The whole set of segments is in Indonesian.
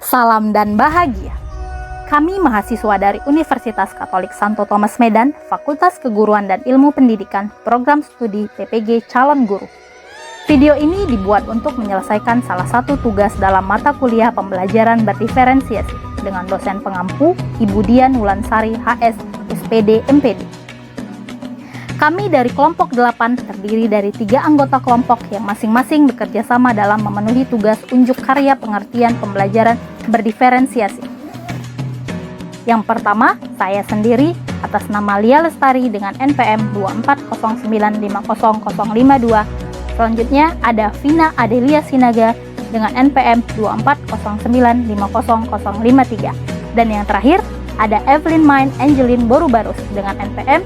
Salam dan bahagia. Kami mahasiswa dari Universitas Katolik Santo Thomas Medan, Fakultas Keguruan dan Ilmu Pendidikan, Program Studi PPG Calon Guru. Video ini dibuat untuk menyelesaikan salah satu tugas dalam mata kuliah pembelajaran berdiferensiasi dengan dosen pengampu Ibu Dian Wulansari HS, SPD, MPD. Kami dari kelompok 8 terdiri dari 3 anggota kelompok yang masing-masing bekerja sama dalam memenuhi tugas unjuk karya pengertian pembelajaran berdiferensiasi. Yang pertama, saya sendiri atas nama Lia Lestari dengan NPM 240950052. Selanjutnya ada Vina Adelia Sinaga dengan NPM 240950053. Dan yang terakhir ada Evelyn Main Angelin Borubarus dengan NPM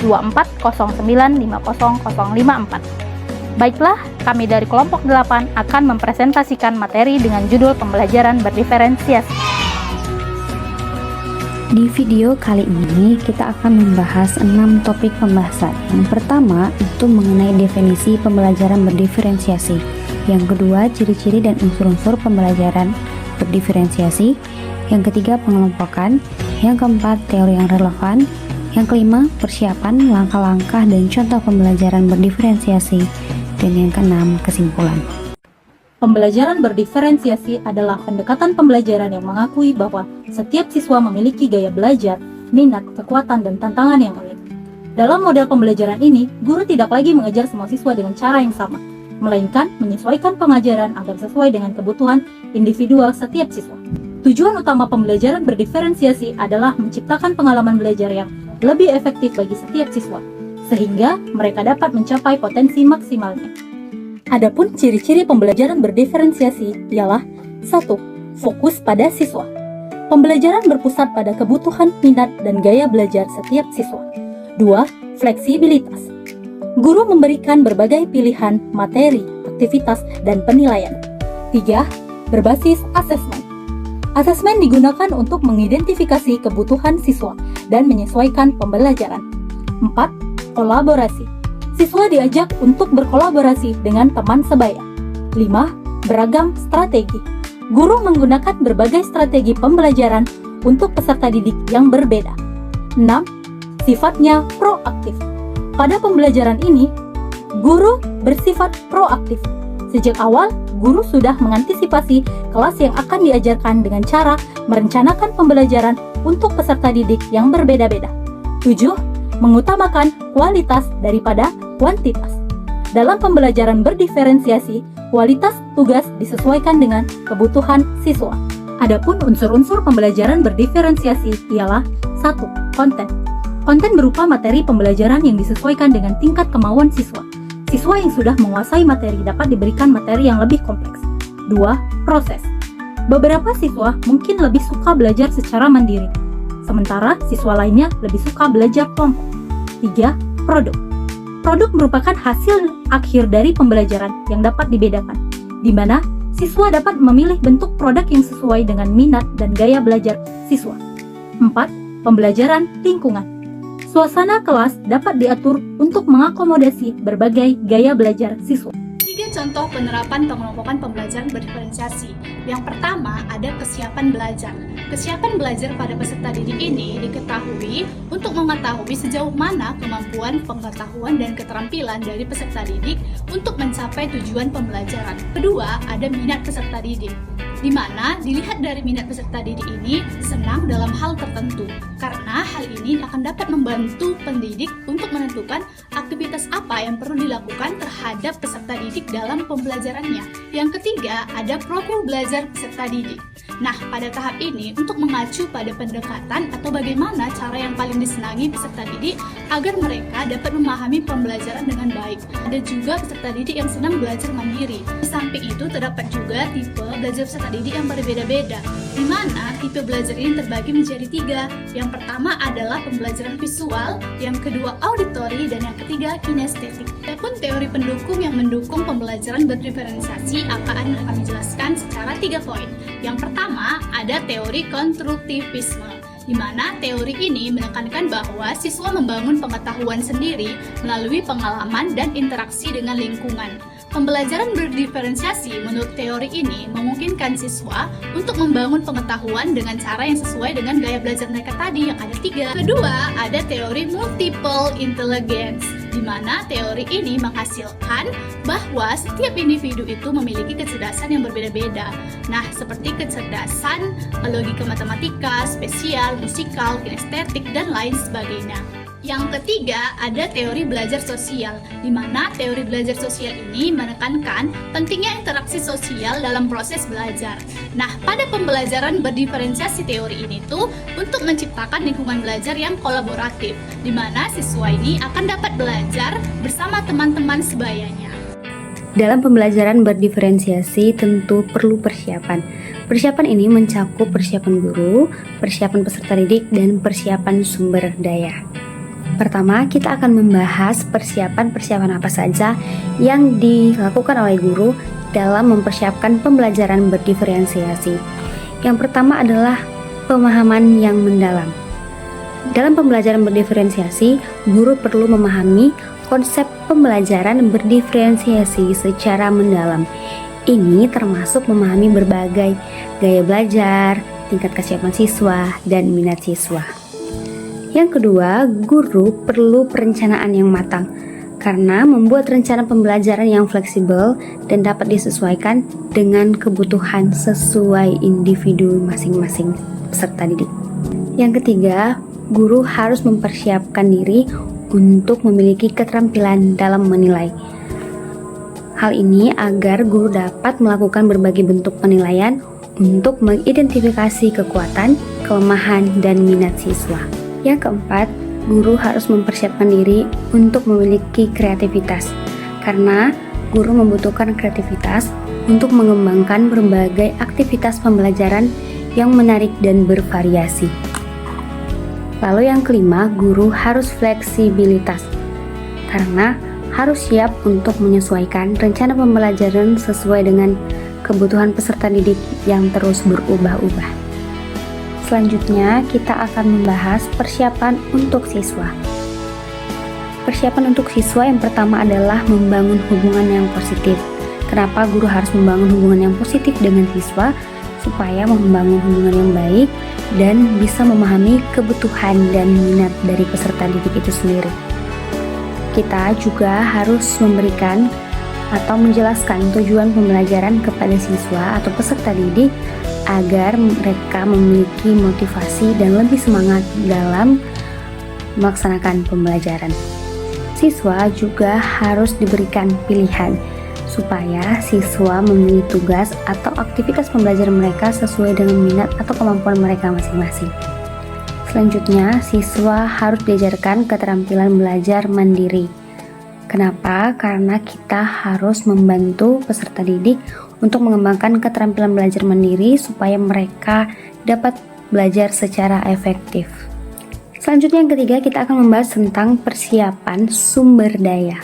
240950054. Baiklah, kami dari kelompok 8 akan mempresentasikan materi dengan judul pembelajaran berdiferensiasi. Di video kali ini kita akan membahas 6 topik pembahasan. Yang pertama itu mengenai definisi pembelajaran berdiferensiasi. Yang kedua, ciri-ciri dan unsur-unsur pembelajaran berdiferensiasi. Yang ketiga, pengelompokan. Yang keempat, teori yang relevan. Yang kelima, persiapan, langkah-langkah dan contoh pembelajaran berdiferensiasi. Dan yang keenam, kesimpulan. Pembelajaran berdiferensiasi adalah pendekatan pembelajaran yang mengakui bahwa setiap siswa memiliki gaya belajar, minat, kekuatan, dan tantangan yang unik. Dalam model pembelajaran ini, guru tidak lagi mengajar semua siswa dengan cara yang sama, melainkan menyesuaikan pengajaran agar sesuai dengan kebutuhan individual setiap siswa. Tujuan utama pembelajaran berdiferensiasi adalah menciptakan pengalaman belajar yang lebih efektif bagi setiap siswa, sehingga mereka dapat mencapai potensi maksimalnya. Adapun ciri-ciri pembelajaran berdiferensiasi ialah 1. Fokus pada siswa. Pembelajaran berpusat pada kebutuhan, minat, dan gaya belajar setiap siswa. 2. Fleksibilitas. Guru memberikan berbagai pilihan, materi, aktivitas, dan penilaian. 3. Berbasis asesmen. Asesmen digunakan untuk mengidentifikasi kebutuhan siswa dan menyesuaikan pembelajaran. 4. Kolaborasi. Siswa diajak untuk berkolaborasi dengan teman sebaya. 5. Beragam strategi. Guru menggunakan berbagai strategi pembelajaran untuk peserta didik yang berbeda. 6. Sifatnya proaktif. Pada pembelajaran ini, guru bersifat proaktif. Sejak awal, guru sudah mengantisipasi kelas yang akan diajarkan dengan cara merencanakan pembelajaran untuk peserta didik yang berbeda-beda. 7. Mengutamakan kualitas daripada kuantitas. Dalam pembelajaran berdiferensiasi, kualitas tugas disesuaikan dengan kebutuhan siswa. Adapun unsur-unsur pembelajaran berdiferensiasi ialah 1. Konten. Konten berupa materi pembelajaran yang disesuaikan dengan tingkat kemauan siswa. Siswa yang sudah menguasai materi dapat diberikan materi yang lebih kompleks. 2. Proses. Beberapa siswa mungkin lebih suka belajar secara mandiri, sementara siswa lainnya lebih suka belajar kelompok. 3. Produk. Produk merupakan hasil akhir dari pembelajaran yang dapat dibedakan, di mana siswa dapat memilih bentuk produk yang sesuai dengan minat dan gaya belajar siswa. 4. Pembelajaran lingkungan. Suasana kelas dapat diatur untuk mengakomodasi berbagai gaya belajar siswa. 3 contoh penerapan pengelompokan pembelajaran berdiferensiasi. Yang pertama ada kesiapan belajar. Kesiapan belajar pada peserta didik ini diketahui untuk mengetahui sejauh mana kemampuan pengetahuan dan keterampilan dari peserta didik untuk mencapai tujuan pembelajaran. Kedua, ada minat peserta didik, di mana dilihat dari minat peserta didik ini senang dalam hal tertentu, karena hal ini akan dapat membantu pendidik untuk menentukan aktivitas apa yang perlu dilakukan terhadap peserta didik dalam pembelajarannya. Yang ketiga, ada profil belajar peserta didik. Nah, pada tahap ini, untuk mengacu pada pendekatan atau bagaimana cara yang paling disenangi peserta didik agar mereka dapat memahami pembelajaran dengan baik. Ada juga peserta didik yang senang belajar mandiri. Di samping itu, terdapat juga tipe belajar peserta didik yang berbeda-beda, di mana tipe belajar ini terbagi menjadi 3. Yang pertama adalah pembelajaran visual, yang kedua auditori, dan yang ketiga kinestetik. Adapun teori pendukung yang mendukung pembelajaran berdiferensiasi akan kami jelaskan secara 3 poin. Yang pertama ada teori konstruktivisme, di mana teori ini menekankan bahwa siswa membangun pengetahuan sendiri melalui pengalaman dan interaksi dengan lingkungan. Pembelajaran berdiferensiasi menurut teori ini memungkinkan siswa untuk membangun pengetahuan dengan cara yang sesuai dengan gaya belajar mereka tadi yang ada 3. Kedua, ada teori multiple intelligence, di mana teori ini menghasilkan bahwa setiap individu itu memiliki kecerdasan yang berbeda-beda. Nah, seperti kecerdasan logika matematika, spesial, musikal, kinestetik, dan lain sebagainya. Yang ketiga, ada teori belajar sosial, di mana teori belajar sosial ini menekankan pentingnya interaksi sosial dalam proses belajar. Nah, pada pembelajaran berdiferensiasi teori ini tuh untuk menciptakan lingkungan belajar yang kolaboratif, di mana siswa ini akan dapat belajar bersama teman-teman sebayanya. Dalam pembelajaran berdiferensiasi tentu perlu persiapan. Persiapan ini mencakup persiapan guru, persiapan peserta didik, dan persiapan sumber daya. Pertama, kita akan membahas persiapan-persiapan apa saja yang dilakukan oleh guru dalam mempersiapkan pembelajaran berdiferensiasi. Yang pertama adalah pemahaman yang mendalam. Dalam pembelajaran berdiferensiasi, guru perlu memahami konsep pembelajaran berdiferensiasi secara mendalam. Ini termasuk memahami berbagai gaya belajar, tingkat kesiapan siswa, dan minat siswa. Yang kedua, guru perlu perencanaan yang matang karena membuat rencana pembelajaran yang fleksibel dan dapat disesuaikan dengan kebutuhan sesuai individu masing-masing peserta didik. Yang ketiga, guru harus mempersiapkan diri untuk memiliki keterampilan dalam menilai. Hal ini agar guru dapat melakukan berbagai bentuk penilaian untuk mengidentifikasi kekuatan, kelemahan, dan minat siswa. Yang keempat, guru harus mempersiapkan diri untuk memiliki kreativitas karena guru membutuhkan kreativitas untuk mengembangkan berbagai aktivitas pembelajaran yang menarik dan bervariasi. Lalu yang kelima, guru harus fleksibilitas karena harus siap untuk menyesuaikan rencana pembelajaran sesuai dengan kebutuhan peserta didik yang terus berubah-ubah. Selanjutnya, kita akan membahas persiapan untuk siswa. Persiapan untuk siswa yang pertama adalah membangun hubungan yang positif. Kenapa guru harus membangun hubungan yang positif dengan siswa? Supaya membangun hubungan yang baik dan bisa memahami kebutuhan dan minat dari peserta didik itu sendiri. Kita juga harus memberikan atau menjelaskan tujuan pembelajaran kepada siswa atau peserta didik agar mereka memiliki motivasi dan lebih semangat dalam melaksanakan pembelajaran. Siswa juga harus diberikan pilihan supaya siswa memilih tugas atau aktivitas pembelajaran mereka sesuai dengan minat atau kemampuan mereka masing-masing. Selanjutnya, siswa harus diajarkan keterampilan belajar mandiri. Kenapa? Karena kita harus membantu peserta didik untuk mengembangkan keterampilan belajar mandiri supaya mereka dapat belajar secara efektif. Selanjutnya yang ketiga, kita akan membahas tentang persiapan sumber daya.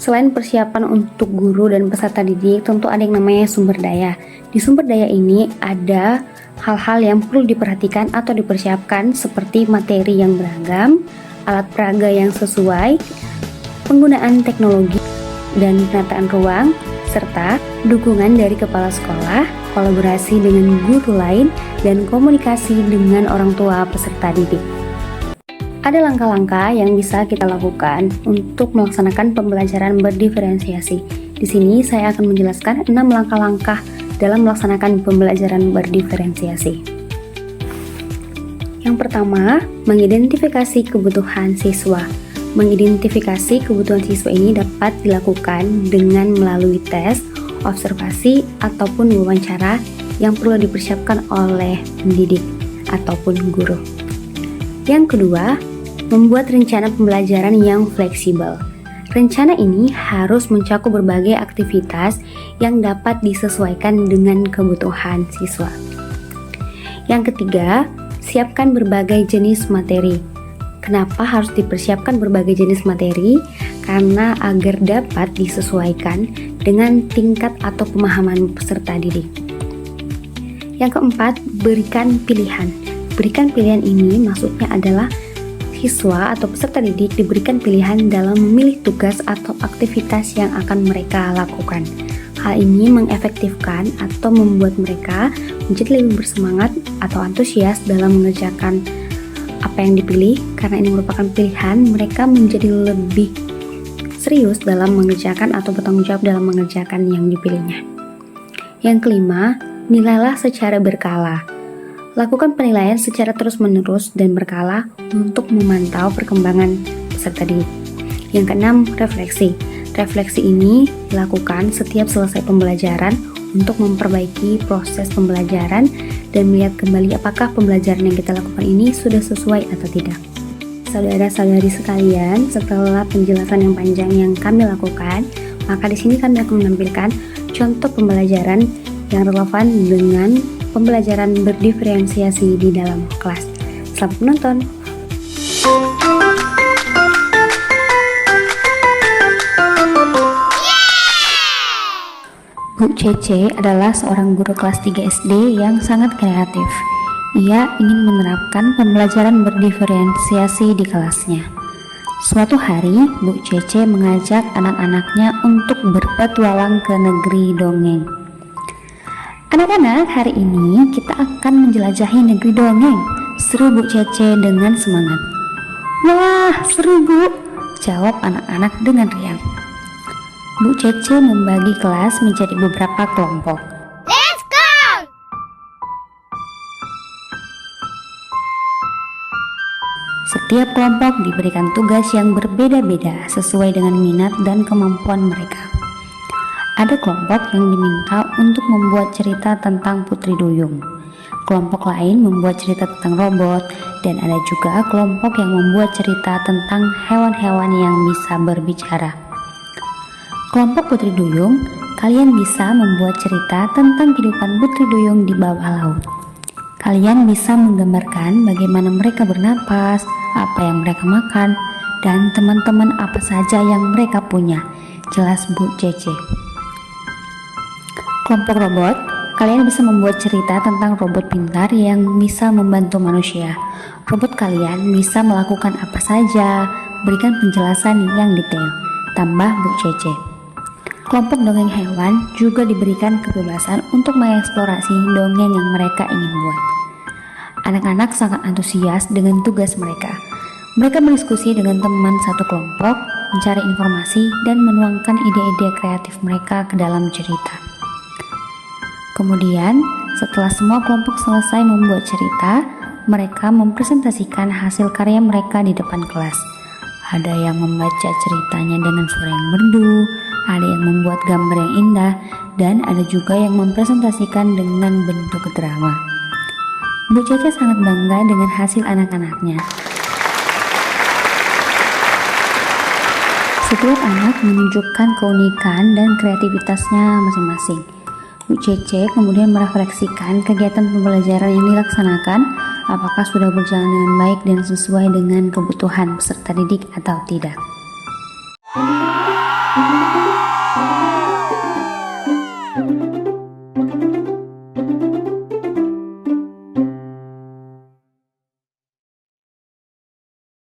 Selain persiapan untuk guru dan peserta didik, tentu ada yang namanya sumber daya. Di sumber daya ini ada hal-hal yang perlu diperhatikan atau dipersiapkan seperti materi yang beragam, alat peraga yang sesuai, penggunaan teknologi dan penataan ruang, serta dukungan dari kepala sekolah, kolaborasi dengan guru lain, dan komunikasi dengan orang tua peserta didik. Ada langkah-langkah yang bisa kita lakukan untuk melaksanakan pembelajaran berdiferensiasi. Di sini saya akan menjelaskan 6 langkah-langkah dalam melaksanakan pembelajaran berdiferensiasi. Yang pertama, mengidentifikasi kebutuhan siswa. Mengidentifikasi kebutuhan siswa ini dapat dilakukan dengan melalui tes, observasi, ataupun wawancara yang perlu dipersiapkan oleh pendidik ataupun guru. Yang kedua, membuat rencana pembelajaran yang fleksibel. Rencana ini harus mencakup berbagai aktivitas yang dapat disesuaikan dengan kebutuhan siswa. Yang ketiga, siapkan berbagai jenis materi. Kenapa harus dipersiapkan berbagai jenis materi? Karena agar dapat disesuaikan dengan tingkat atau pemahaman peserta didik. Yang keempat, berikan pilihan. Berikan pilihan ini maksudnya adalah Siswa atau peserta didik diberikan pilihan dalam memilih tugas atau aktivitas yang akan mereka lakukan. Hal ini mengefektifkan atau membuat mereka menjadi lebih bersemangat atau antusias dalam mengerjakan apa yang dipilih. Karena ini merupakan pilihan, mereka menjadi lebih serius dalam mengerjakan atau bertanggung jawab dalam mengerjakan yang dipilihnya. Yang kelima, nilailah secara berkala. Lakukan penilaian secara terus-menerus dan berkala untuk memantau perkembangan peserta didik. Yang keenam, refleksi. Refleksi ini dilakukan setiap selesai pembelajaran untuk memperbaiki proses pembelajaran dan melihat kembali apakah pembelajaran yang kita lakukan ini sudah sesuai atau tidak. Saudara-saudari sekalian, setelah penjelasan yang panjang yang kami lakukan, maka di sini kami akan menampilkan contoh pembelajaran yang relevan dengan pembelajaran berdiferensiasi di dalam kelas. Selamat menonton! Bu Cece adalah seorang guru kelas 3 SD yang sangat kreatif. Ia ingin menerapkan pembelajaran berdiferensiasi di kelasnya. Suatu hari, Bu Cece mengajak anak-anaknya untuk berpetualang ke negeri dongeng. Anak-anak, hari ini kita akan menjelajahi negeri dongeng, seru Bu Cece dengan semangat. Wah, seru Bu, jawab anak-anak dengan riang. Bu Cece membagi kelas menjadi beberapa kelompok. Let's go! Setiap kelompok diberikan tugas yang berbeda-beda sesuai dengan minat dan kemampuan mereka. Ada kelompok yang diminta untuk membuat cerita tentang Putri Duyung. Kelompok lain membuat cerita tentang robot, dan ada juga kelompok yang membuat cerita tentang hewan-hewan yang bisa berbicara. Kelompok Putri Duyung, kalian bisa membuat cerita tentang kehidupan Putri Duyung di bawah laut. Kalian bisa menggambarkan bagaimana mereka bernapas, apa yang mereka makan, dan teman-teman apa saja yang mereka punya. Jelas Bu Cece. Kelompok robot, kalian bisa membuat cerita tentang robot pintar yang bisa membantu manusia. Robot kalian bisa melakukan apa saja, berikan penjelasan yang detail. Tambah Bu Cece. Kelompok dongeng hewan juga diberikan kebebasan untuk mengeksplorasi dongeng yang mereka ingin buat. Anak-anak sangat antusias dengan tugas mereka. Mereka berdiskusi dengan teman satu kelompok, mencari informasi, dan menuangkan ide-ide kreatif mereka ke dalam cerita. Kemudian, setelah semua kelompok selesai membuat cerita, mereka mempresentasikan hasil karya mereka di depan kelas. Ada yang membaca ceritanya dengan suara yang merdu, ada yang membuat gambar yang indah, dan ada juga yang mempresentasikan dengan bentuk drama. Bu Cece sangat bangga dengan hasil anak-anaknya. Setiap anak menunjukkan keunikan dan kreativitasnya masing-masing. Bu Cece kemudian merefleksikan kegiatan pembelajaran yang dilaksanakan, apakah sudah berjalan dengan baik dan sesuai dengan kebutuhan peserta didik atau tidak.